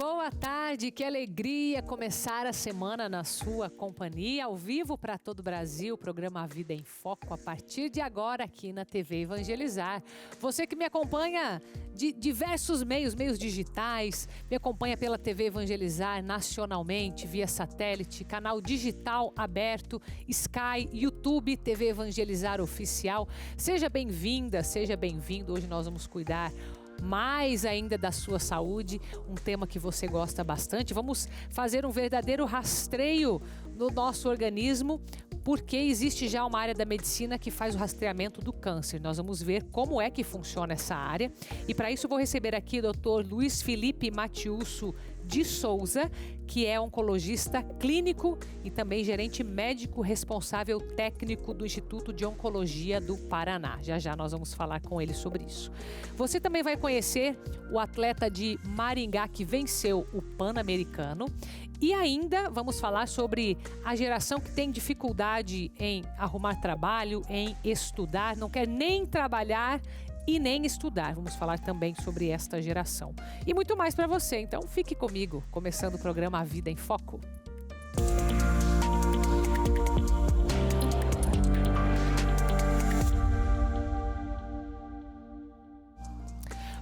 Boa tarde, que alegria começar a semana na sua companhia, ao vivo para todo o Brasil, programa A Vida em Foco, a partir de agora aqui na TV Evangelizar. Você que me acompanha de diversos meios digitais, me acompanha pela TV Evangelizar nacionalmente, via satélite, canal digital aberto, Sky, YouTube, TV Evangelizar Oficial. Seja bem-vinda, seja bem-vindo. Hoje nós vamos cuidar mais ainda da sua saúde, um tema que você gosta bastante. Vamos fazer um verdadeiro rastreio no nosso organismo, porque existe já uma área da medicina que faz o rastreamento do câncer. Nós vamos ver como é que funciona essa área. E para isso eu vou receber aqui o Dr. Luiz Felipe Matiusso de Souza, que é oncologista clínico e também gerente médico responsável técnico do Instituto de Oncologia do Paraná. Já nós vamos falar com ele sobre isso. Você também vai conhecer o atleta de Maringá que venceu o Pan-Americano. E ainda vamos falar sobre a geração que tem dificuldade em arrumar trabalho, em estudar, não quer nem trabalhar e nem estudar. Vamos falar também sobre esta geração. E muito mais para você, então fique comigo, começando o programa A Vida em Foco.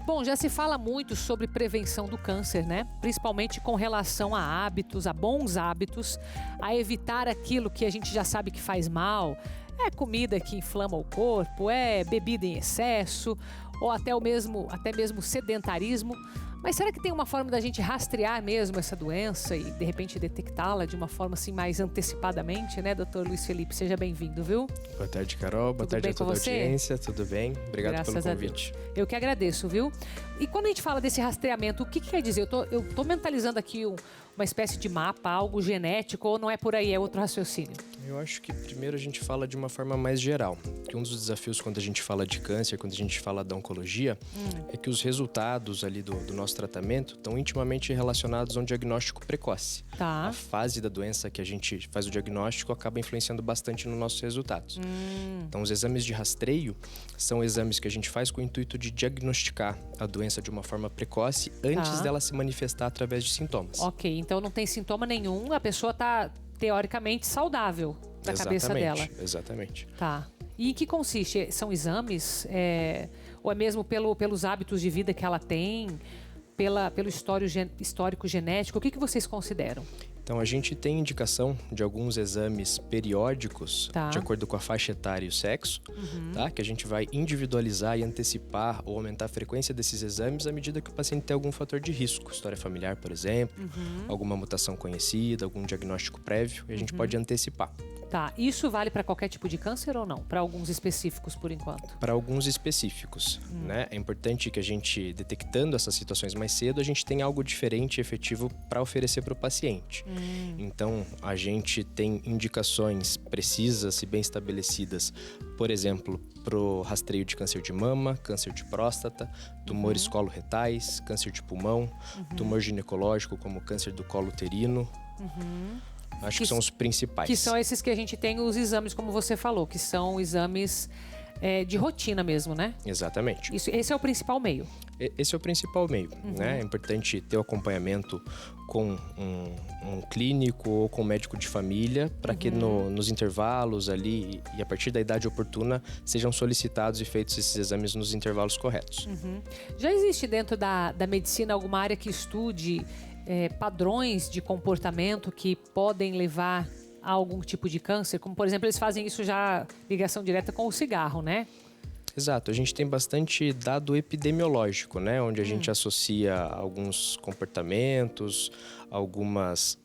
Bom, já se fala muito sobre prevenção do câncer, né? Principalmente com relação a hábitos, a bons hábitos, a evitar aquilo que a gente já sabe que faz mal. É comida que inflama o corpo, é bebida em excesso, ou até mesmo sedentarismo. Mas será que tem uma forma da gente rastrear mesmo essa doença e, de repente, detectá-la de uma forma assim mais antecipadamente, né, doutor Luiz Felipe? Seja bem-vindo, viu? Boa tarde, Carol. Boa tarde a toda a audiência. Tudo bem? Obrigado pelo convite. Eu que agradeço, viu? E quando a gente fala desse rastreamento, o que quer dizer? Eu tô mentalizando aqui uma espécie de mapa, algo genético, ou não é por aí, é outro raciocínio? Eu acho que primeiro a gente fala de uma forma mais geral, que um dos desafios quando a gente fala de câncer, quando a gente fala da oncologia, é que os resultados ali do nosso tratamento estão intimamente relacionados a um diagnóstico precoce. Tá. A fase da doença que a gente faz o diagnóstico acaba influenciando bastante nos nossos resultados. Então, os exames de rastreio são exames que a gente faz com o intuito de diagnosticar a doença de uma forma precoce antes dela se manifestar através de sintomas. Ok, então não tem sintoma nenhum, a pessoa está teoricamente saudável da cabeça dela. Exatamente. Tá. E em que consiste? São exames? Ou é mesmo pelos hábitos de vida que ela tem? Pelo histórico genético? O que vocês consideram? Então, a gente tem indicação de alguns exames periódicos, de acordo com a faixa etária e o sexo, que a gente vai individualizar e antecipar ou aumentar a frequência desses exames à medida que o paciente tem algum fator de risco, história familiar, por exemplo, alguma mutação conhecida, algum diagnóstico prévio, e a gente pode antecipar. Tá, isso vale para qualquer tipo de câncer ou não? Para alguns específicos, por enquanto? Para alguns específicos, né? É importante que a gente, detectando essas situações mais cedo, a gente tenha algo diferente e efetivo para oferecer para o paciente. Então, a gente tem indicações precisas e bem estabelecidas, por exemplo, para o rastreio de câncer de mama, câncer de próstata, tumores coloretais, câncer de pulmão, tumor ginecológico como câncer do colo uterino. Acho que são os principais. Que são esses que a gente tem os exames, como você falou, que são exames de rotina mesmo, né? Exatamente. Esse é o principal meio. Esse é o principal meio, né? É importante ter o acompanhamento com um clínico ou com um médico de família para que nos intervalos ali e a partir da idade oportuna sejam solicitados e feitos esses exames nos intervalos corretos. Já existe dentro da medicina alguma área que estude padrões de comportamento que podem levar a algum tipo de câncer? Como, por exemplo, eles fazem isso já ligação direta com o cigarro, né? Exato, a gente tem bastante dado epidemiológico, né? Onde a gente associa alguns comportamentos, alguns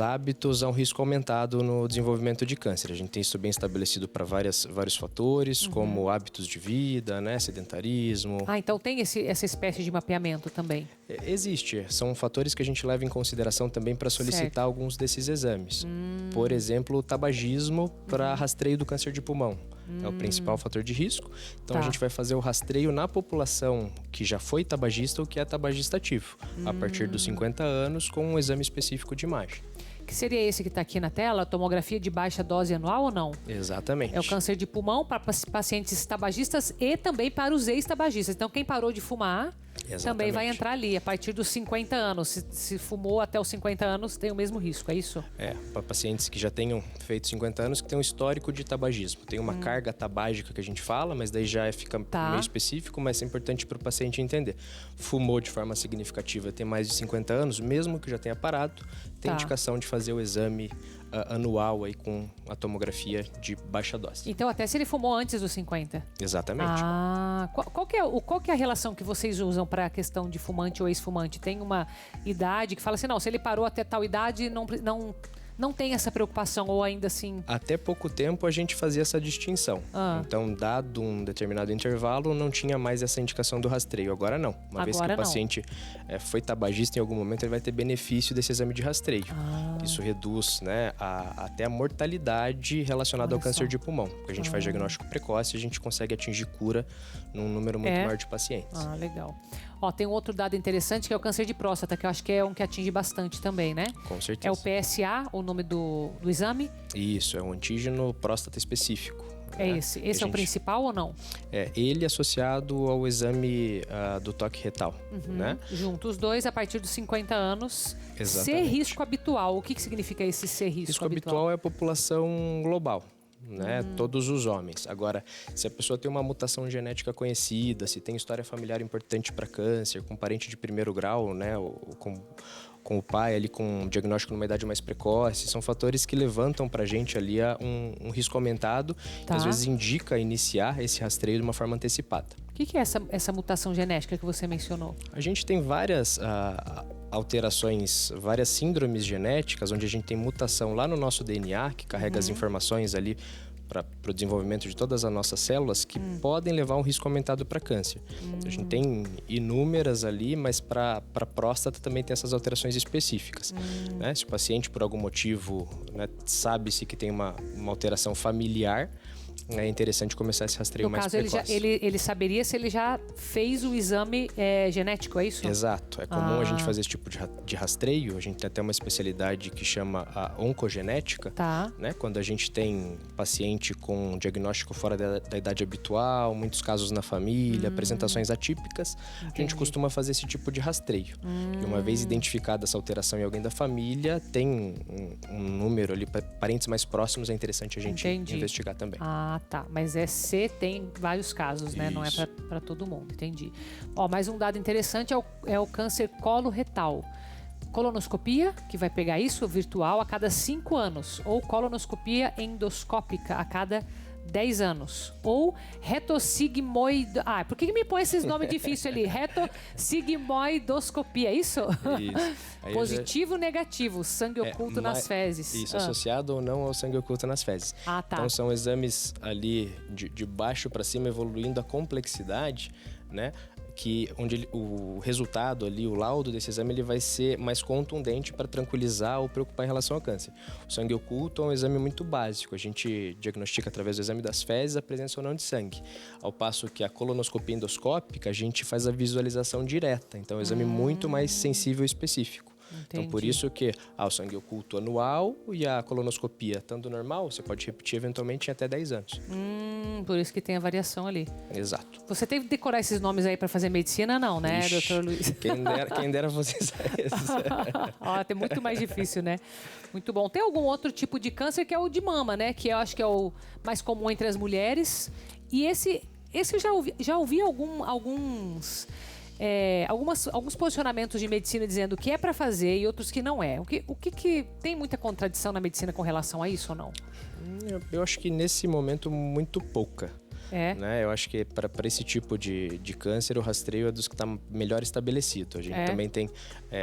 hábitos a um risco aumentado no desenvolvimento de câncer. A gente tem isso bem estabelecido para vários fatores, como hábitos de vida, né? Sedentarismo. Então tem essa espécie de mapeamento também? Existe. São fatores que a gente leva em consideração também para solicitar alguns desses exames. Por exemplo, o tabagismo para rastreio do câncer de pulmão. É o principal fator de risco. Então a gente vai fazer o rastreio na população que já foi tabagista ou que é tabagista ativo, a partir dos 50 anos, com um exame específico de imagem. Que seria esse que está aqui na tela, tomografia de baixa dose anual ou não? Exatamente. É o câncer de pulmão para pacientes tabagistas e também para os ex-tabagistas. Então, quem parou de fumar também vai entrar ali, a partir dos 50 anos. Se fumou até os 50 anos, tem o mesmo risco, é isso? Para pacientes que já tenham feito 50 anos, que tem um histórico de tabagismo. Tem uma carga tabágica que a gente fala, mas daí já fica meio específico, mas é importante para o paciente entender. Fumou de forma significativa, tem mais de 50 anos, mesmo que já tenha parado, tem indicação de fazer o exame anual aí com a tomografia de baixa dose. Então, até se ele fumou antes dos 50? Exatamente. Qual que é a relação que vocês usam para a questão de fumante ou ex-fumante? Tem uma idade que fala assim, não, se ele parou até tal idade, não tem essa preocupação, ou ainda assim... Até pouco tempo a gente fazia essa distinção. Então, dado um determinado intervalo, não tinha mais essa indicação do rastreio. Agora não. Uma vez que o paciente foi tabagista em algum momento, ele vai ter benefício desse exame de rastreio. Isso reduz, né, até a mortalidade relacionada ao câncer de pulmão. Porque a gente faz diagnóstico precoce e a gente consegue atingir cura num número muito maior de pacientes. Legal. Tem um outro dado interessante que é o câncer de próstata, que eu acho que é um que atinge bastante também, né? Com certeza. É o PSA, o nome do exame? Isso, é um antígeno próstata específico. É esse. Esse é o principal ou não? Ele associado ao exame do toque retal, né? Juntos os dois, a partir dos 50 anos. Exatamente. Ser risco habitual. O que significa esse ser risco habitual? Habitual é a população global. Né? Todos os homens. Agora, se a pessoa tem uma mutação genética conhecida, se tem história familiar importante para câncer, com parente de primeiro grau, né? Com o pai ali com um diagnóstico numa idade mais precoce, são fatores que levantam para a gente ali um risco aumentado e às vezes indica iniciar esse rastreio de uma forma antecipada. O que é essa mutação genética que você mencionou? A gente tem várias alterações, várias síndromes genéticas, onde a gente tem mutação lá no nosso DNA, que carrega as informações ali para o desenvolvimento de todas as nossas células, que podem levar a um risco aumentado para câncer. A gente tem inúmeras ali, mas para a próstata também tem essas alterações específicas. Né? Se o paciente, por algum motivo, né, sabe-se que tem uma alteração familiar, é interessante começar esse rastreio mais precoce. No caso, ele saberia se ele já fez o exame genético, é isso? Exato. É comum a gente fazer esse tipo de rastreio. A gente tem até uma especialidade que chama a oncogenética. Né? Quando a gente tem paciente com diagnóstico fora da idade habitual, muitos casos na família, apresentações atípicas, a gente costuma fazer esse tipo de rastreio. E uma vez identificada essa alteração em alguém da família, tem um número ali, parentes mais próximos, é interessante a gente investigar também. Tá. Mas C tem vários casos, né? Isso. Não é para todo mundo, entendi. Mais um dado interessante é o câncer coloretal. Colonoscopia, que vai pegar isso, virtual, a cada 5 anos. Ou colonoscopia endoscópica a cada 10 anos. Ou retossigmoid... por que me põe esses nomes difíceis ali? Retossigmoidoscopia, é isso? Isso. Positivo ou negativo? Sangue oculto nas fezes. Isso, associado ou não ao sangue oculto nas fezes. Tá. Então, são exames ali de baixo para cima, evoluindo a complexidade, né? Onde o resultado ali, o laudo desse exame, ele vai ser mais contundente para tranquilizar ou preocupar em relação ao câncer. O sangue oculto é um exame muito básico. A gente diagnostica através do exame das fezes a presença ou não de sangue. Ao passo que a colonoscopia endoscópica, a gente faz a visualização direta. Então, é um exame muito mais sensível e específico. Entendi. Então, por isso que o sangue oculto anual e a colonoscopia, estando normal, você pode repetir eventualmente em até 10 anos. Por isso que tem a variação ali. Exato. Você teve que decorar esses nomes aí para fazer medicina, não, né, doutor Luiz? Quem dera vocês esses. Tem muito mais difícil, né? Muito bom. Tem algum outro tipo de câncer que é o de mama, né? Que eu acho que é o mais comum entre as mulheres. E esse eu já ouvi alguns posicionamentos de medicina dizendo que é para fazer e outros que não é. O que tem muita contradição na medicina com relação a isso ou não? Eu acho que nesse momento muito pouca. Né? Eu acho que para esse tipo de câncer, o rastreio é dos que está melhor estabelecido. A gente também tem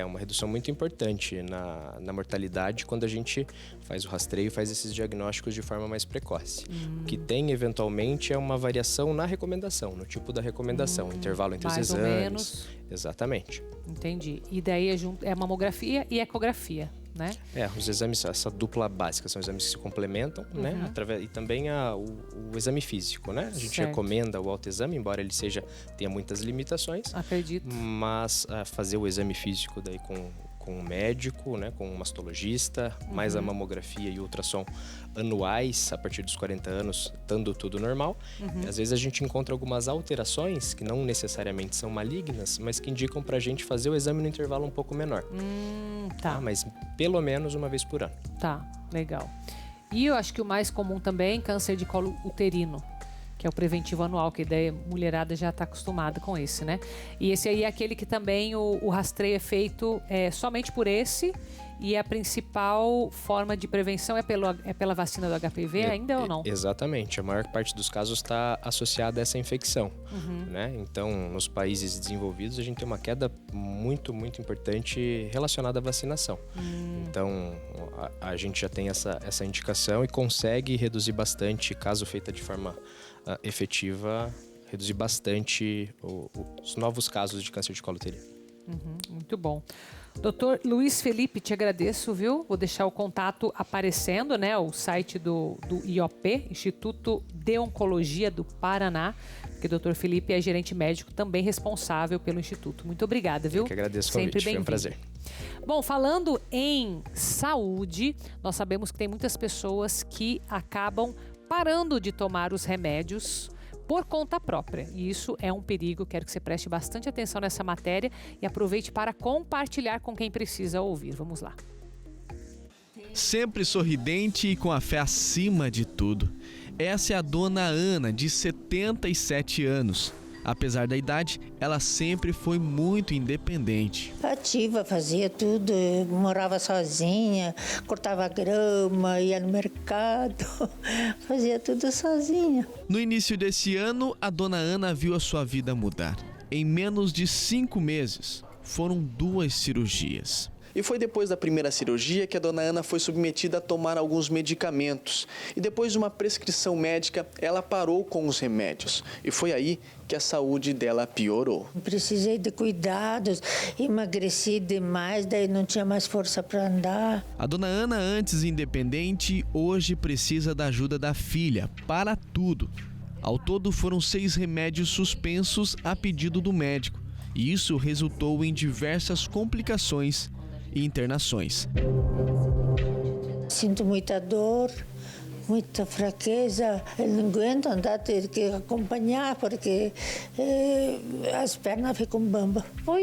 uma redução muito importante na mortalidade quando a gente faz o rastreio e faz esses diagnósticos de forma mais precoce. O que tem, eventualmente, é uma variação na recomendação, no tipo da recomendação, intervalo entre os exames. Mais ou menos. Exatamente. Entendi. E daí é mamografia e ecografia, né? Os exames, essa dupla básica, são exames que se complementam, né? E também o exame físico, né? A gente recomenda o autoexame, embora ele tenha muitas limitações. Acredito. Mas fazer o exame físico daí com com um médico, né, com um mastologista, mais a mamografia e ultrassom anuais a partir dos 40 anos, estando tudo normal. Às vezes a gente encontra algumas alterações que não necessariamente são malignas, mas que indicam pra gente fazer o exame no intervalo um pouco menor. Tá. Mas pelo menos uma vez por ano. Tá, legal. E eu acho que o mais comum também é câncer de colo uterino, que é o preventivo anual, que daí a mulherada já está acostumada com esse, né? E esse aí é aquele que também o rastreio é feito somente por esse, e a principal forma de prevenção é pela vacina do HPV ainda ou não? Exatamente. A maior parte dos casos está associada a essa infecção, né? Então, nos países desenvolvidos, a gente tem uma queda muito, muito importante relacionada à vacinação. Então, a gente já tem essa indicação e consegue reduzir bastante, caso feita de forma efetiva, reduzir bastante os novos casos de câncer de colo uterino. Muito bom. Doutor Luiz Felipe, te agradeço, viu? Vou deixar o contato aparecendo, né? O site do IOP, Instituto de Oncologia do Paraná, porque o doutor Felipe é gerente médico também responsável pelo Instituto. Muito obrigada, viu? Eu que agradeço o Sempre convite, foi um prazer. Bom, falando em saúde, nós sabemos que tem muitas pessoas que acabam parando de tomar os remédios por conta própria. E isso é um perigo. Quero que você preste bastante atenção nessa matéria e aproveite para compartilhar com quem precisa ouvir. Vamos lá. Sempre sorridente e com a fé acima de tudo. Essa é a dona Ana, de 77 anos. Apesar da idade, ela sempre foi muito independente. Ativa, fazia tudo, morava sozinha, cortava grama, ia no mercado, fazia tudo sozinha. No início desse ano, a dona Ana viu a sua vida mudar. Em menos de 5 meses, foram 2 cirurgias. E foi depois da primeira cirurgia que a dona Ana foi submetida a tomar alguns medicamentos. E depois de uma prescrição médica, ela parou com os remédios. E foi aí que a saúde dela piorou. Precisei de cuidados, emagreci demais, daí não tinha mais força para andar. A dona Ana, antes independente, hoje precisa da ajuda da filha para tudo. Ao todo foram 6 remédios suspensos a pedido do médico. E isso resultou em diversas complicações e internações. Sinto muita dor, muita fraqueza. Eu não aguento andar, ter que acompanhar, porque as pernas ficam bambas. Foi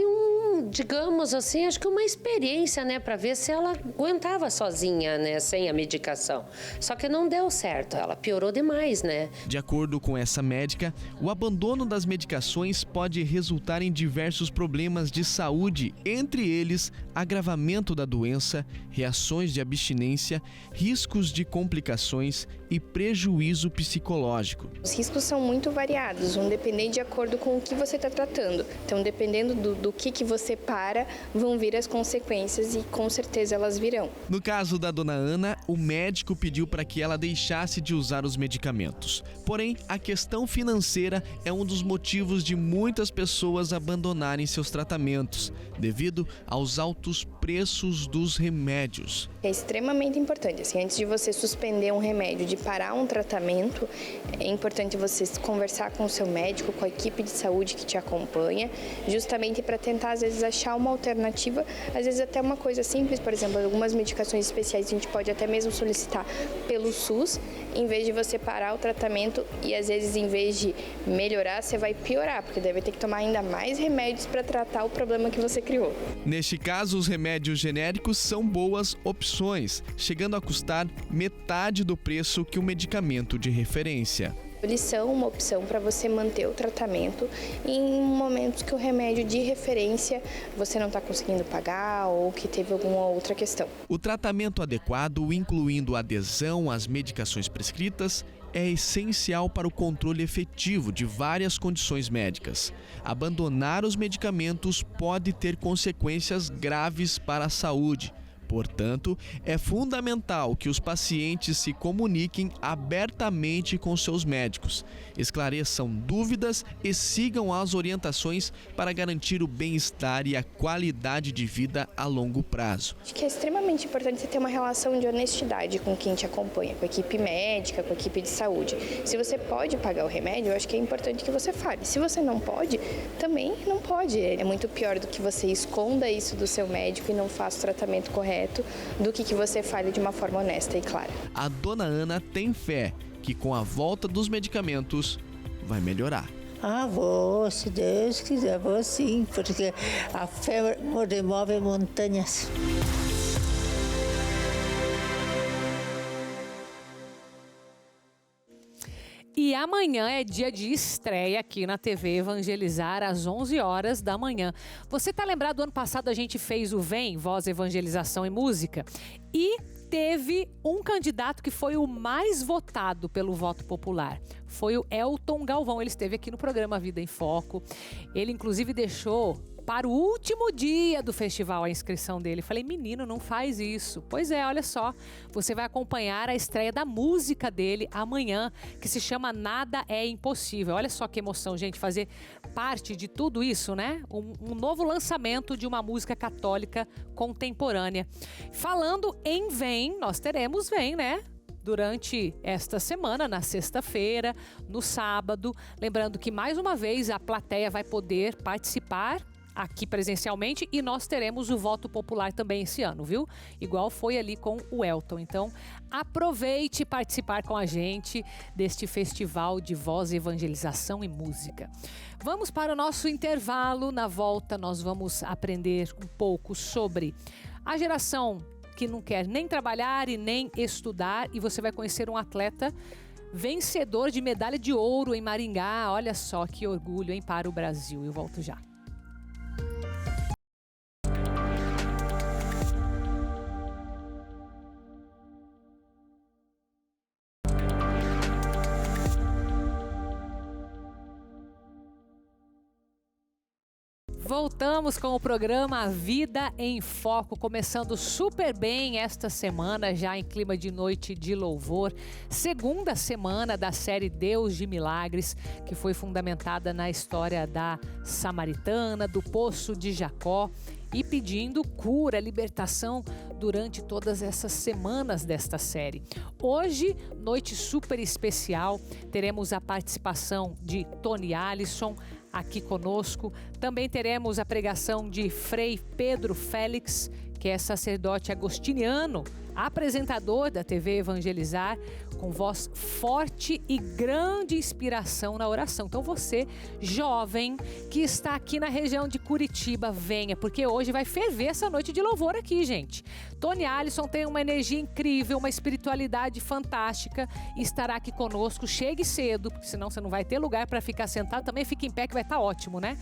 digamos assim, acho que uma experiência, né, para ver se ela aguentava sozinha, né, sem a medicação. Só que não deu certo, ela piorou demais, né? De acordo com essa médica, o abandono das medicações pode resultar em diversos problemas de saúde, entre eles agravamento da doença, reações de abstinência, riscos de complicações e prejuízo psicológico. Os riscos são muito variados, vão depender de acordo com o que você está tratando. Então, dependendo do que você para, vão vir as consequências e com certeza elas virão. No caso da dona Ana, o médico pediu para que ela deixasse de usar os medicamentos. Porém, a questão financeira é um dos motivos de muitas pessoas abandonarem seus tratamentos, devido aos altos preços dos remédios. É extremamente importante, assim, antes de você suspender um remédio, de parar um tratamento, é importante você conversar com o seu médico, com a equipe de saúde que te acompanha, justamente para tentar, às vezes, achar uma alternativa, às vezes até uma coisa simples, por exemplo, algumas medicações especiais a gente pode até mesmo solicitar pelo SUS, em vez de você parar o tratamento e, às vezes, em vez de melhorar, você vai piorar, porque deve ter que tomar ainda mais remédios para tratar o problema que você criou. Neste caso, os remédios genéricos são boas opções, chegando a custar metade do preço que o medicamento de referência. Eles são uma opção para você manter o tratamento em momentos que o remédio de referência você não está conseguindo pagar ou que teve alguma outra questão. O tratamento adequado, incluindo adesão às medicações prescritas, é essencial para o controle efetivo de várias condições médicas. Abandonar os medicamentos pode ter consequências graves para a saúde. Portanto, é fundamental que os pacientes se comuniquem abertamente com seus médicos, esclareçam dúvidas e sigam as orientações para garantir o bem-estar e a qualidade de vida a longo prazo. Acho que é extremamente importante você ter uma relação de honestidade com quem te acompanha, com a equipe médica, com a equipe de saúde. Se você pode pagar o remédio, eu acho que é importante que você fale. Se você não pode, também não pode. É muito pior do que você esconda isso do seu médico e não faça o tratamento correto, do que você fale de uma forma honesta e clara. A dona Ana tem fé que com a volta dos medicamentos vai melhorar. Vou, se Deus quiser, vou sim, porque a fé remove montanhas. E amanhã é dia de estreia aqui na TV Evangelizar, às 11 horas da manhã. Você tá lembrado, do ano passado a gente fez o VEM, Voz, Evangelização e Música, e teve um candidato que foi o mais votado pelo voto popular. Foi o Elton Galvão. Ele esteve aqui no programa Vida em Foco. Ele, inclusive, deixou para o último dia do festival a inscrição dele. Falei, menino, não faz isso. Pois é, olha só, você vai acompanhar a estreia da música dele amanhã, que se chama Nada é Impossível. Olha só que emoção, gente, fazer parte de tudo isso, né? Um novo lançamento de uma música católica contemporânea. Falando em VEM, nós teremos VEM, né? Durante esta semana, na sexta-feira, no sábado. Lembrando que, mais uma vez, a plateia vai poder participar aqui presencialmente e nós teremos o voto popular também esse ano, viu? Igual foi ali com o Elton. Então, aproveite participar com a gente deste festival de voz, evangelização e música. Vamos para o nosso intervalo. Na volta, nós vamos aprender um pouco sobre a geração que não quer nem trabalhar e nem estudar, e você vai conhecer um atleta vencedor de medalha de ouro em Maringá. Olha só que orgulho, hein, para o Brasil. Eu volto já. Voltamos com o programa Vida em Foco, começando super bem esta semana, já em clima de noite de louvor. Segunda semana da série Deus de Milagres, que foi fundamentada na história da Samaritana, do Poço de Jacó, e pedindo cura, libertação durante todas essas semanas desta série. Hoje, noite super especial, teremos a participação de Tony Alisson aqui conosco. Também teremos a pregação de Frei Pedro Félix, que é sacerdote agostiniano, apresentador da TV Evangelizar, com voz forte e grande inspiração na oração. Então você, jovem, que está aqui na região de Curitiba, venha, porque hoje vai ferver essa noite de louvor aqui, gente. Tony Alisson tem uma energia incrível, uma espiritualidade fantástica e estará aqui conosco. Chegue cedo, porque senão você não vai ter lugar para ficar sentado. Também fique em pé, que vai estar ótimo, né?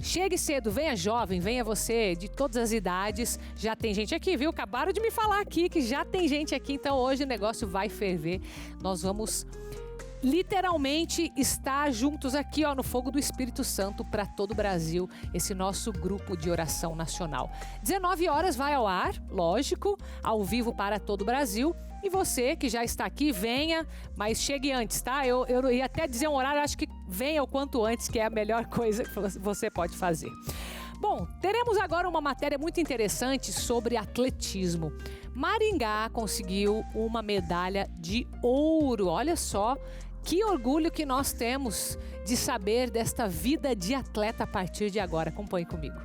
Chegue cedo, venha jovem, venha você de todas as idades. Já tem gente aqui, viu? Acabaram de me falar aqui que já tem gente aqui, então hoje o negócio vai ferver. Nós vamos literalmente estar juntos aqui, ó, no fogo do Espírito Santo para todo o Brasil, esse nosso grupo de oração nacional. 19 horas vai ao ar, lógico, ao vivo para todo o Brasil. E você que já está aqui, venha, mas chegue antes, tá? Eu ia até dizer um horário, acho que venha o quanto antes, que é a melhor coisa que você pode fazer. Bom, teremos agora uma matéria muito interessante sobre atletismo. Maringá conseguiu uma medalha de ouro. Olha só que orgulho que nós temos de saber desta vida de atleta a partir de agora. Acompanhe comigo.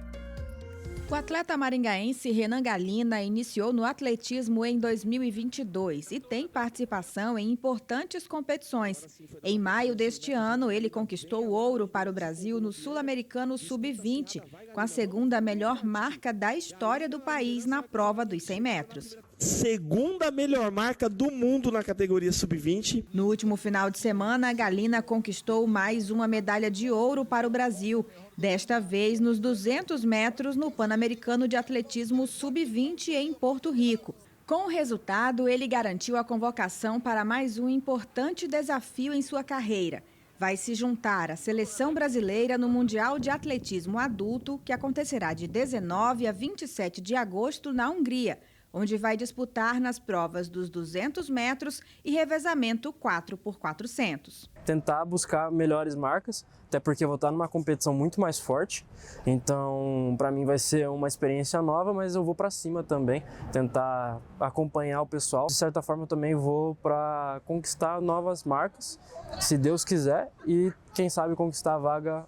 O atleta maringaense Renan Galina iniciou no atletismo em 2022 e tem participação em importantes competições. Em maio deste ano, ele conquistou o ouro para o Brasil no Sul-Americano Sub-20, com a segunda melhor marca da história do país na prova dos 100 metros. Segunda melhor marca do mundo na categoria Sub-20. No último final de semana, Galina conquistou mais uma medalha de ouro para o Brasil, desta vez nos 200 metros no Pan-Americano de Atletismo Sub-20 em Porto Rico. Com o resultado, ele garantiu a convocação para mais um importante desafio em sua carreira. Vai se juntar à seleção brasileira no Mundial de Atletismo Adulto, que acontecerá de 19 a 27 de agosto na Hungria, onde vai disputar nas provas dos 200 metros e revezamento 4x400. Tentar buscar melhores marcas, até porque eu vou estar numa competição muito mais forte. Então, para mim vai ser uma experiência nova, mas eu vou para cima também, tentar acompanhar o pessoal. De certa forma, eu também vou para conquistar novas marcas, se Deus quiser, e quem sabe conquistar a vaga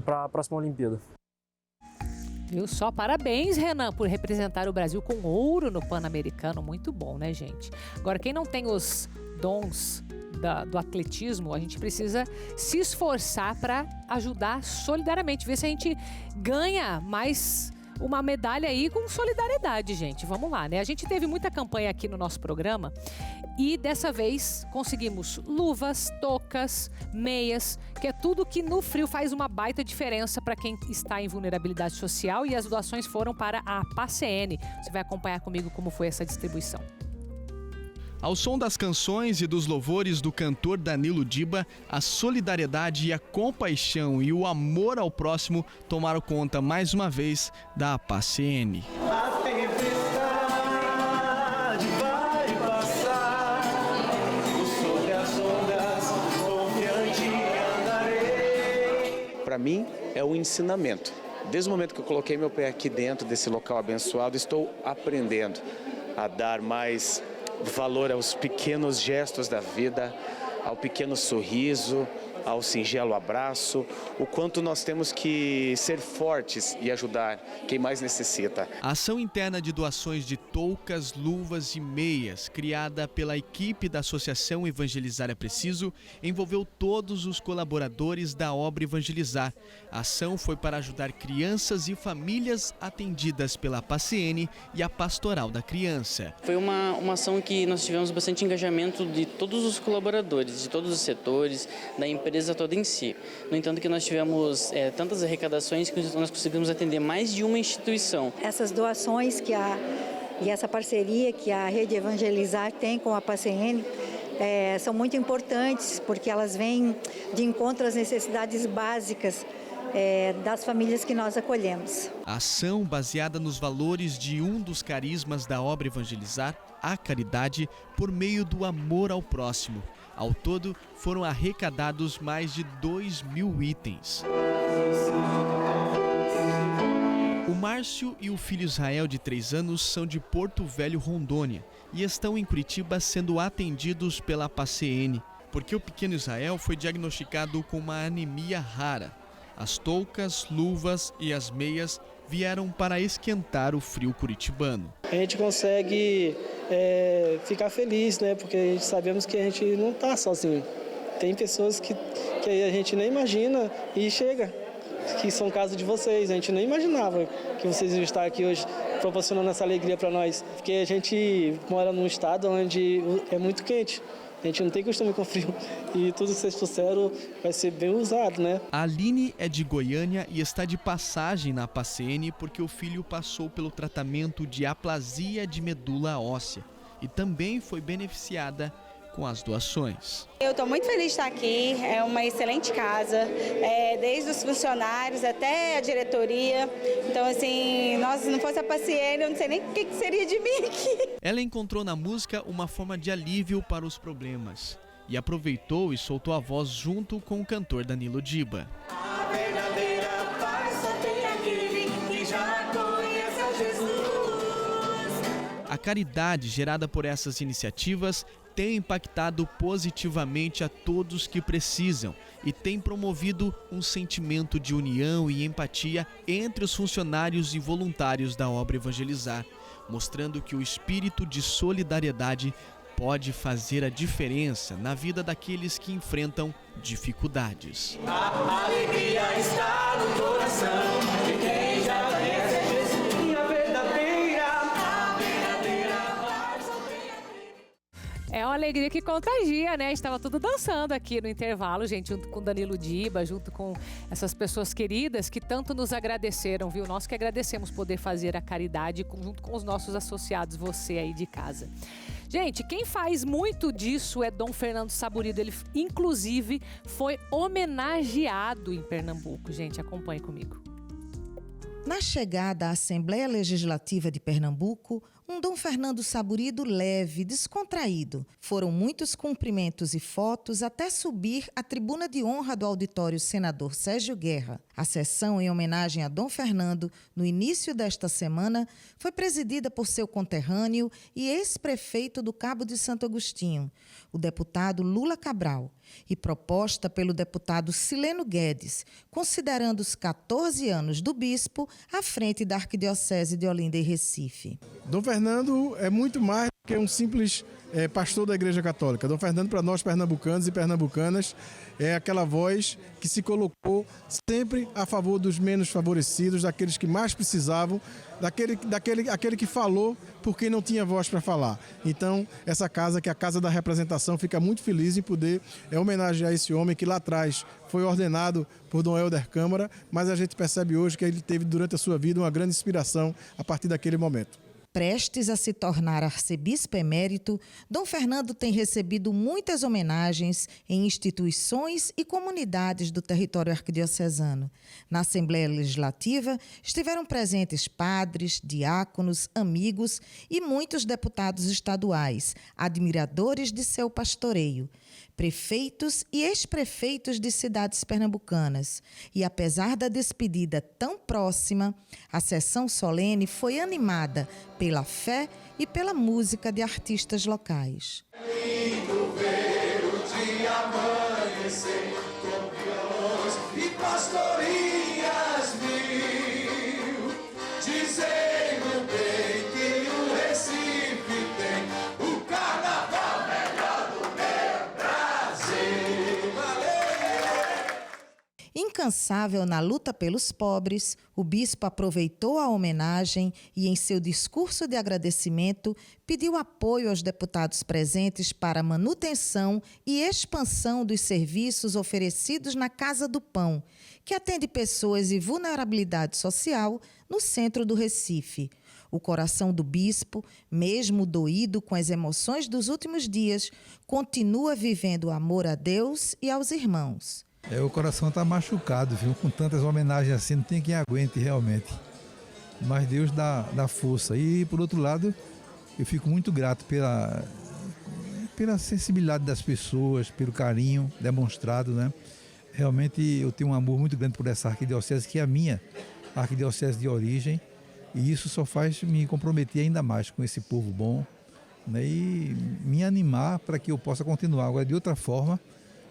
para a próxima Olimpíada. Viu só? Parabéns, Renan, por representar o Brasil com ouro no Pan-Americano. Muito bom, né, gente? Agora, quem não tem os dons do atletismo, a gente precisa se esforçar para ajudar solidariamente, ver se a gente ganha mais uma medalha aí com solidariedade, gente. Vamos lá, né? A gente teve muita campanha aqui no nosso programa e dessa vez conseguimos luvas, toucas, meias, que é tudo que no frio faz uma baita diferença para quem está em vulnerabilidade social, e as doações foram para a PACN. Você vai acompanhar comigo como foi essa distribuição. Ao som das canções e dos louvores do cantor Danilo Diba, a solidariedade e a compaixão e o amor ao próximo tomaram conta mais uma vez da PACN. A tempestade vai passar, sobre as ondas confiante andarei. Para mim é um ensinamento. Desde o momento que eu coloquei meu pé aqui dentro desse local abençoado, estou aprendendo a dar mais valor aos pequenos gestos da vida, ao pequeno sorriso, ao singelo abraço, o quanto nós temos que ser fortes e ajudar quem mais necessita. A ação interna de doações de toucas, luvas e meias, criada pela equipe da Associação Evangelizar é Preciso, envolveu todos os colaboradores da obra Evangelizar. A ação foi para ajudar crianças e famílias atendidas pela PACN e a Pastoral da Criança. Foi uma ação que nós tivemos bastante engajamento de todos os colaboradores, de todos os setores, da empresa toda em si. No entanto, que nós tivemos tantas arrecadações que nós conseguimos atender mais de uma instituição. Essas doações e essa parceria que a Rede Evangelizar tem com a PACN são muito importantes, porque elas vêm de encontro às necessidades básicas das famílias que nós acolhemos. A ação, baseada nos valores de um dos carismas da obra Evangelizar, a caridade, por meio do amor ao próximo. Ao todo, foram arrecadados mais de 2.000 itens. O Márcio e o filho Israel, de 3 anos, são de Porto Velho, Rondônia, e estão em Curitiba sendo atendidos pela PACN, porque o pequeno Israel foi diagnosticado com uma anemia rara. As toucas, luvas e as meias vieram para esquentar o frio curitibano. A gente consegue ficar feliz, né? Porque sabemos que a gente não está sozinho. Tem pessoas que a gente nem imagina e chega, que são casos de vocês. A gente nem imaginava que vocês iam estar aqui hoje proporcionando essa alegria para nós. Porque a gente mora num estado onde é muito quente. A gente não tem costume com frio e tudo que vocês trouxeram vai ser bem usado, né? A Aline é de Goiânia e está de passagem na PACN porque o filho passou pelo tratamento de aplasia de medula óssea e também foi beneficiada com as doações. Eu estou muito feliz de estar aqui, é uma excelente casa, desde os funcionários até a diretoria. Então, assim, se não fosse a PACN, eu não sei nem o que seria de mim aqui. Ela encontrou na música uma forma de alívio para os problemas e aproveitou e soltou a voz junto com o cantor Danilo Diba. A verdadeira paz só tem aquele que já conhece a Jesus. A caridade gerada por essas iniciativas tem impactado positivamente a todos que precisam e tem promovido um sentimento de união e empatia entre os funcionários e voluntários da obra Evangelizar, mostrando que o espírito de solidariedade pode fazer a diferença na vida daqueles que enfrentam dificuldades. A alegria está no coração de quem já conhece a Jesus. É uma alegria que contagia, né? Estava tudo dançando aqui no intervalo, gente, junto com Danilo Diba, junto com essas pessoas queridas que tanto nos agradeceram, viu? Nós que agradecemos poder fazer a caridade junto com os nossos associados, você aí de casa. Gente, quem faz muito disso é Dom Fernando Saburido. Ele, inclusive, foi homenageado em Pernambuco. Gente, acompanhe comigo. Na chegada à Assembleia Legislativa de Pernambuco, Um Dom Fernando saborido, leve, descontraído. Foram muitos cumprimentos e fotos até subir à tribuna de honra do auditório Senador Sérgio Guerra. A sessão em homenagem a Dom Fernando, no início desta semana, foi presidida por seu conterrâneo e ex-prefeito do Cabo de Santo Agostinho, o deputado Lula Cabral, e proposta pelo deputado Sileno Guedes, considerando os 14 anos do bispo à frente da Arquidiocese de Olinda e Recife. Dom Fernando é muito mais do que um simples pastor da Igreja Católica. Dom Fernando, para nós pernambucanos e pernambucanas, é aquela voz que se colocou sempre a favor dos menos favorecidos, daqueles que mais precisavam, aquele que falou por quem não tinha voz para falar. Então, essa casa, que é a Casa da Representação, fica muito feliz em poder homenagear esse homem que lá atrás foi ordenado por Dom Helder Câmara, mas a gente percebe hoje que ele teve durante a sua vida uma grande inspiração a partir daquele momento. Prestes a se tornar arcebispo emérito, Dom Fernando tem recebido muitas homenagens em instituições e comunidades do território arquidiocesano. Na Assembleia Legislativa estiveram presentes padres, diáconos, amigos e muitos deputados estaduais, admiradores de seu pastoreio, prefeitos e ex-prefeitos de cidades pernambucanas. E apesar da despedida tão próxima, a sessão solene foi animada pela fé e pela música de artistas locais. Lindo ver o dia amanhecer com violões e pastorinhas mil, dizendo bem que o Recife tem o carnaval melhor do meu Brasil. Valeu! Incansável na luta pelos pobres, o bispo aproveitou a homenagem e, em seu discurso de agradecimento, pediu apoio aos deputados presentes para a manutenção e expansão dos serviços oferecidos na Casa do Pão, que atende pessoas em vulnerabilidade social no centro do Recife. O coração do bispo, mesmo doído com as emoções dos últimos dias, continua vivendo o amor a Deus e aos irmãos. O coração está machucado, viu? Com tantas homenagens assim, não tem quem aguente realmente. Mas Deus dá força. E, por outro lado, eu fico muito grato pela sensibilidade das pessoas, pelo carinho demonstrado, né? Realmente eu tenho um amor muito grande por essa arquidiocese, que é a minha arquidiocese de origem. E isso só faz me comprometer ainda mais com esse povo bom, né? E me animar para que eu possa continuar agora de outra forma,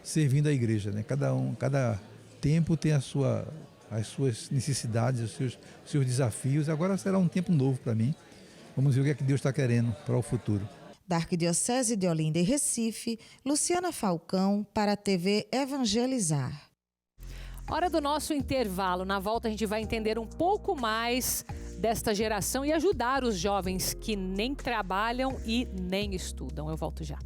servindo a igreja, né? Cada tempo tem as suas necessidades, os seus desafios. Agora será um tempo novo para mim. Vamos ver o que é que Deus está querendo para o futuro. Da Arquidiocese de Olinda e Recife, Luciana Falcão para a TV Evangelizar. Hora do nosso intervalo. Na volta a gente vai entender um pouco mais desta geração e ajudar os jovens que nem trabalham e nem estudam. Eu volto já.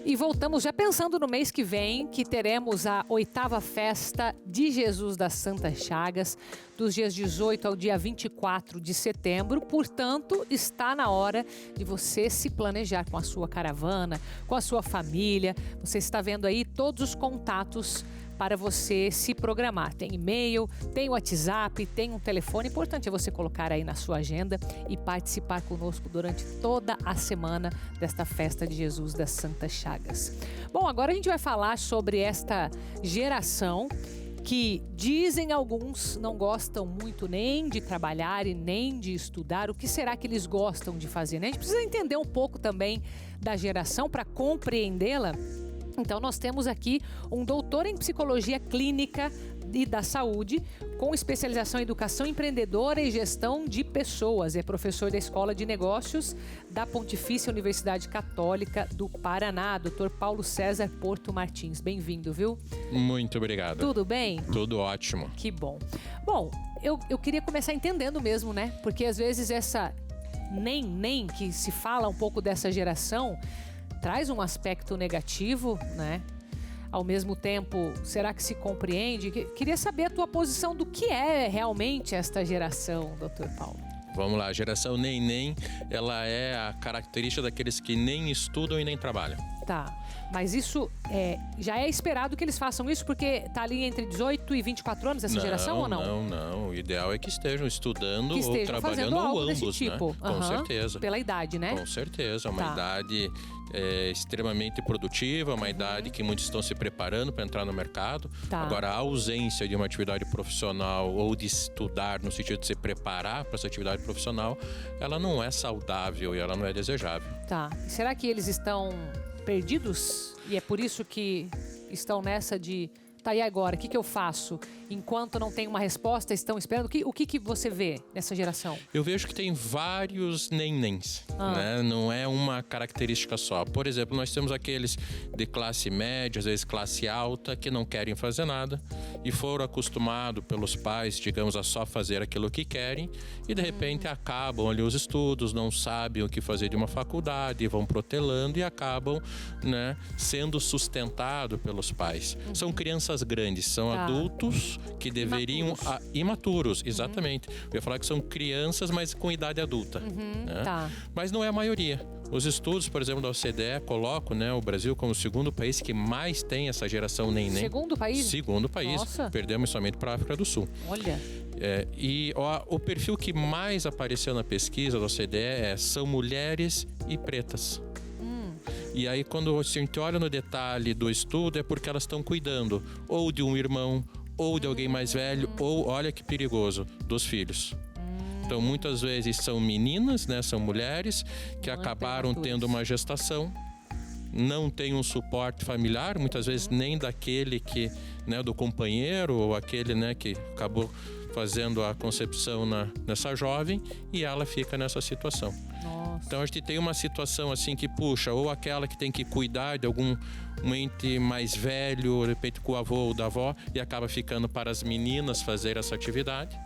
E voltamos já pensando no mês que vem, que teremos a 8ª festa de Jesus das Santas Chagas, dos dias 18 ao dia 24 de setembro. Portanto, está na hora de você se planejar com a sua caravana, com a sua família. Você está vendo aí todos os contatos para você se programar. Tem e-mail, tem WhatsApp, tem um telefone. Importante é você colocar aí na sua agenda e participar conosco durante toda a semana desta festa de Jesus das Santas Chagas. Bom, agora a gente vai falar sobre esta geração que, dizem alguns, não gostam muito nem de trabalhar e nem de estudar. O que será que eles gostam de fazer, né? A gente precisa entender um pouco também da geração para compreendê-la. Então, nós temos aqui um doutor em psicologia clínica e da saúde, com especialização em educação empreendedora e gestão de pessoas. É professor da Escola de Negócios da Pontifícia Universidade Católica do Paraná, Dr. Paulo César Porto Martins. Bem-vindo, viu? Muito obrigado. Tudo bem? Tudo ótimo. Que bom. Bom, eu queria começar entendendo mesmo, né? Porque às vezes essa nem que se fala um pouco dessa geração traz um aspecto negativo, né? Ao mesmo tempo, será que se compreende? Queria saber a tua posição do que é realmente esta geração, Dr. Paulo. Vamos lá, a geração neném, ela é a característica daqueles que nem estudam e nem trabalham. Tá, mas isso já é esperado que eles façam isso porque tá ali entre 18 e 24 anos essa geração ou não? Não. O ideal é que estejam estudando Que estejam ou trabalhando fazendo ou algo ambos, desse tipo. né? Com certeza. Pela idade, né? Com certeza, uma Tá. idade extremamente produtiva, uma idade que muitos estão se preparando para entrar no mercado. Tá. Agora, a ausência de uma atividade profissional ou de estudar no sentido de se preparar para essa atividade profissional, ela não é saudável e ela não é desejável. Tá. Será que eles estão perdidos? E é por isso que estão nessa de... Tá, e agora? O que eu faço? Enquanto não tem uma resposta, estão esperando. O que você vê nessa geração? Eu vejo que tem vários nenéns, né? Não é uma característica só. Por exemplo, nós temos aqueles de classe média, às vezes classe alta, que não querem fazer nada e foram acostumados pelos pais, digamos, a só fazer aquilo que querem e de repente acabam ali os estudos, não sabem o que fazer de uma faculdade, vão protelando e acabam, né, sendo sustentados pelos pais. São crianças grandes, são adultos que deveriam... Imaturos, exatamente. Eu ia falar que são crianças, mas com idade adulta. Né? Mas não é a maioria. Os estudos, por exemplo, da OCDE colocam, né, o Brasil como o segundo país que mais tem essa geração neném. Segundo país? Segundo país. Nossa. Perdemos somente para a África do Sul. Olha. O perfil que mais apareceu na pesquisa da OCDE são mulheres e pretas. E aí, quando a gente olha no detalhe do estudo, é porque elas estão cuidando ou de um irmão, ou de alguém mais velho, ou, olha que perigoso, dos filhos. Então, muitas vezes são meninas, né? São mulheres que acabaram tendo uma gestação, não tem um suporte familiar, muitas vezes nem daquele que, né, do companheiro, ou aquele, né, que acabou fazendo a concepção nessa jovem, e ela fica nessa situação. Então a gente tem uma situação assim que puxa, ou aquela que tem que cuidar de algum ente mais velho, de repente com o avô ou da avó, e acaba ficando para as meninas fazer essa atividade.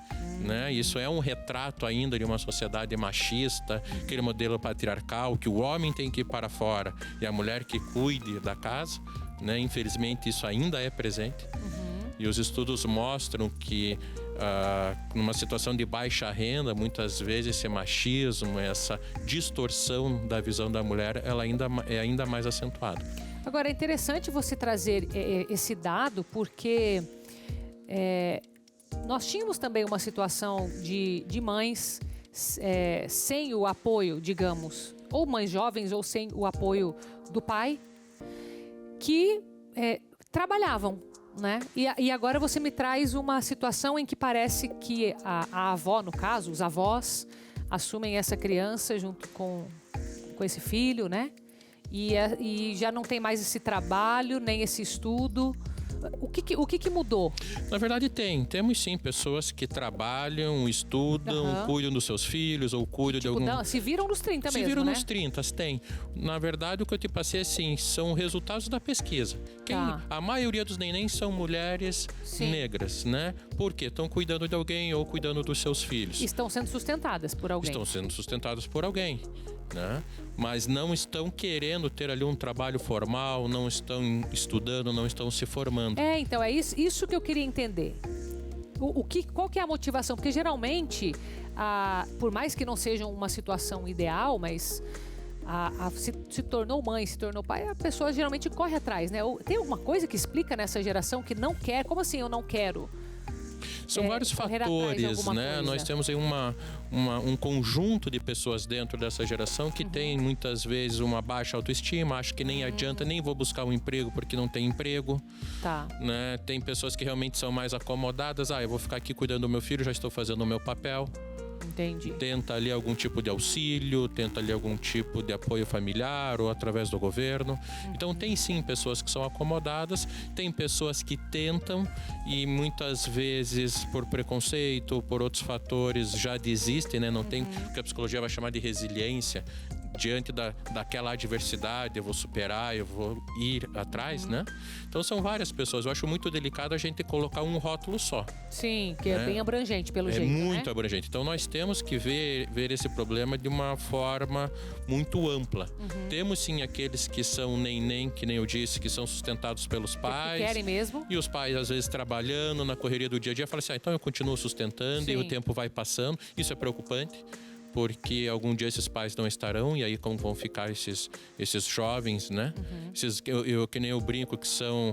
Né? Isso é um retrato ainda de uma sociedade machista, aquele modelo patriarcal, que o homem tem que ir para fora e a mulher que cuide da casa. Né? Infelizmente isso ainda é presente. E os estudos mostram que numa situação de baixa renda, muitas vezes esse machismo, essa distorção da visão da mulher, ela é ainda mais acentuada. Agora, é interessante você trazer esse dado, porque nós tínhamos também uma situação de mães sem o apoio, digamos, ou mães jovens, ou sem o apoio do pai, que trabalhavam. Né? E agora você me traz uma situação em que parece que a avó, no caso, os avós, assumem essa criança junto com esse filho, né? E já não tem mais esse trabalho, nem esse estudo. O que mudou? Na verdade temos sim pessoas que trabalham, estudam, cuidam dos seus filhos ou cuidam de algum... Se viram nos 30 mesmo, Se viram né? nos 30, tem. Na verdade, o que eu te passei assim, são resultados da pesquisa. A maioria dos nenéns são mulheres negras, né? Porque estão cuidando de alguém ou cuidando dos seus filhos. Estão sendo sustentadas por alguém. Estão sendo sustentadas por alguém, né? Mas não estão querendo ter ali um trabalho formal, não estão estudando, não estão se formando. Então é isso que eu queria entender. Qual que é a motivação? Porque geralmente, por mais que não seja uma situação ideal, mas se tornou mãe, se tornou pai, a pessoa geralmente corre atrás, né? Tem alguma coisa que explica nessa geração que não quer? Como assim eu não quero? São vários fatores, né? Nós temos aí um conjunto de pessoas dentro dessa geração que tem muitas vezes uma baixa autoestima, acho que nem adianta, nem vou buscar um emprego porque não tem emprego. Né? Tem pessoas que realmente são mais acomodadas, eu vou ficar aqui cuidando do meu filho, já estou fazendo o meu papel. Entendi. Tenta ali algum tipo de auxílio, tenta ali algum tipo de apoio familiar ou através do governo. Então tem sim pessoas que são acomodadas, tem pessoas que tentam e muitas vezes por preconceito ou por outros fatores já desistem, né? Não tem o que a psicologia vai chamar de resiliência, diante daquela adversidade, eu vou superar, eu vou ir atrás, né? Então são várias pessoas. Eu acho muito delicado a gente colocar um rótulo só. Sim, que é bem abrangente, pelo jeito, É muito abrangente. Então nós temos que ver esse problema de uma forma muito ampla. Temos sim aqueles que são nem, que nem eu disse, que são sustentados pelos pais. Que querem mesmo. E os pais, às vezes, trabalhando na correria do dia a dia, falam assim, então eu continuo sustentando e o tempo vai passando. Isso é preocupante, porque algum dia esses pais não estarão, e aí como vão ficar esses jovens, né? Que nem eu brinco, que são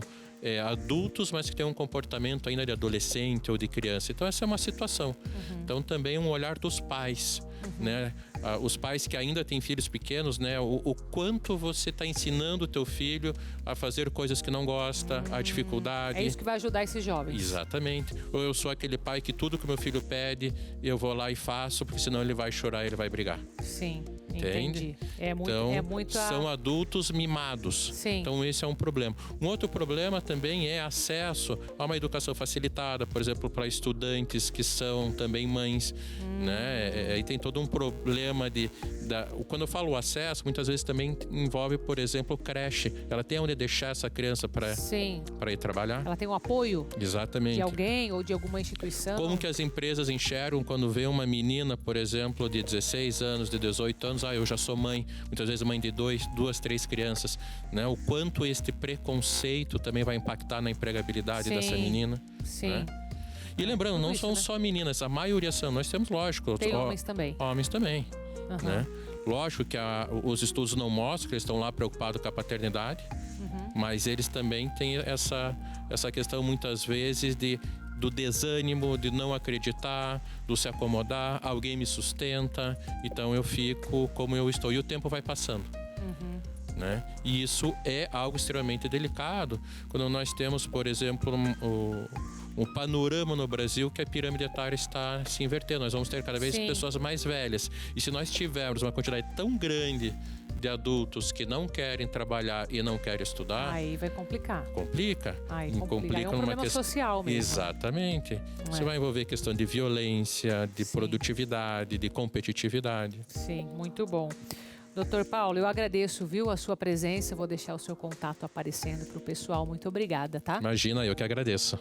adultos, mas que têm um comportamento ainda de adolescente ou de criança. Então essa é uma situação. Então também um olhar dos pais, né? Os pais que ainda têm filhos pequenos, né? O quanto você está ensinando o teu filho a fazer coisas que não gosta, a dificuldade. É isso que vai ajudar esses jovens. Exatamente. Ou eu sou aquele pai que tudo que meu filho pede, eu vou lá e faço, porque senão ele vai chorar, ele vai brigar. Sim, entende? Então, são adultos mimados. Sim. Então esse é um problema. Um outro problema também é acesso a uma educação facilitada, por exemplo, para estudantes que são também mães, né? Aí tem todo um problema quando eu falo acesso, muitas vezes também envolve, por exemplo, creche. Ela tem onde deixar essa criança para ir trabalhar. Ela tem um apoio Exatamente. de alguém ou de alguma instituição. Como que as empresas enxergam quando vê uma menina, por exemplo, de 16 anos, de 18 anos, eu já sou mãe, muitas vezes mãe de duas, três crianças, né? O quanto este preconceito também vai impactar na empregabilidade dessa menina. Sim. Né? E lembrando, não são só meninas, a maioria são. Nós temos, lógico, tem homens também. Homens também. Né? Lógico que os estudos não mostram que eles estão lá preocupados com a paternidade, mas eles também têm essa questão muitas vezes do desânimo, de não acreditar, do se acomodar, alguém me sustenta, então eu fico como eu estou e o tempo vai passando. Né? E isso é algo extremamente delicado quando nós temos, por exemplo, um panorama no Brasil que a pirâmide etária está se invertendo. Nós vamos ter cada vez pessoas mais velhas. E se nós tivermos uma quantidade tão grande de adultos que não querem trabalhar e não querem estudar... Aí vai complicar. Complica. Complica. É um problema social mesmo. Exatamente. Isso vai envolver questão de violência, de produtividade, de competitividade. Sim, muito bom. Doutor Paulo, eu agradeço, viu, a sua presença. Vou deixar o seu contato aparecendo para o pessoal. Muito obrigada, tá? Imagina, eu que agradeço.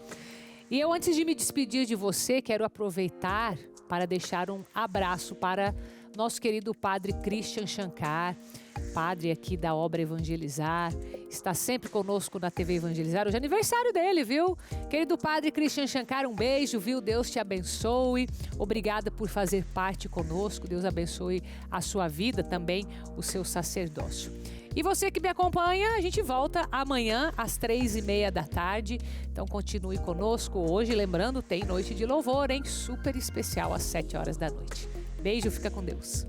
E eu, antes de me despedir de você, quero aproveitar para deixar um abraço para nosso querido padre Christian Shankar, padre aqui da obra Evangelizar, está sempre conosco na TV Evangelizar. Hoje é aniversário dele, viu? Querido padre Christian Shankar, um beijo, viu? Deus te abençoe. Obrigada por fazer parte conosco. Deus abençoe a sua vida, também o seu sacerdócio. E você que me acompanha, a gente volta amanhã às 3h30 da tarde. Então continue conosco hoje. Lembrando, tem Noite de Louvor, hein? Super especial às 7 horas da noite. Beijo, fica com Deus.